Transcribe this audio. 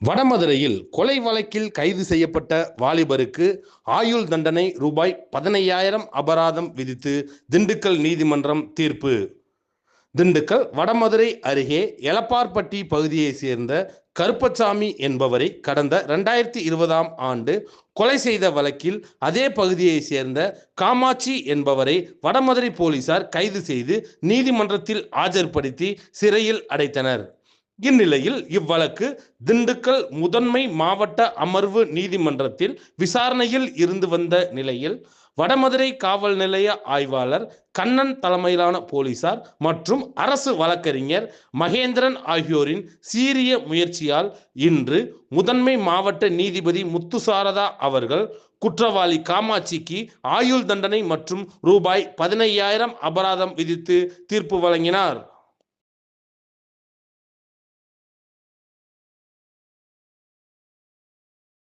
வடமதுரையில் கொலை வழக்கில் கைது செய்யப்பட்ட வாலிபருக்கு ஆயுள் தண்டனை ரூபாய் 15,000 அபராதம் விதித்து திண்டுக்கல் நீதிமன்றம் தீர்ப்பு. திண்டுக்கல் வடமதுரை அருகே எலப்பார்பட்டி பகுதியைச் சேர்ந்த கருப்பசாமி என்பவரை கடந்த 2020ஆம் ஆண்டு கொலை செய்த வழக்கில் அதே பகுதியைச் சேர்ந்த காமாட்சி என்பவரை வடமதுரை போலீசார் கைது செய்து நீதிமன்றத்தில் ஆஜர்படுத்தி சிறையில் அடைத்தனர். இந்நிலையில் இவ்வழக்கு திண்டுக்கல் முதன்மை மாவட்ட அமர்வு நீதிமன்றத்தில் விசாரணையில் இருந்து வந்த நிலையில் வடமதுரை காவல் நிலைய ஆய்வாளர் கண்ணன் தலைமையிலான போலீசார் மற்றும் அரசு வழக்கறிஞர் மகேந்திரன் ஆகியோரின் சீரிய முயற்சியால் இன்று முதன்மை மாவட்ட நீதிபதி முத்துசாரதா அவர்கள் குற்றவாளி காமாட்சிக்கு ஆயுள் தண்டனை மற்றும் ரூபாய் 15,000 அபராதம் விதித்து தீர்ப்பு வழங்கினார்.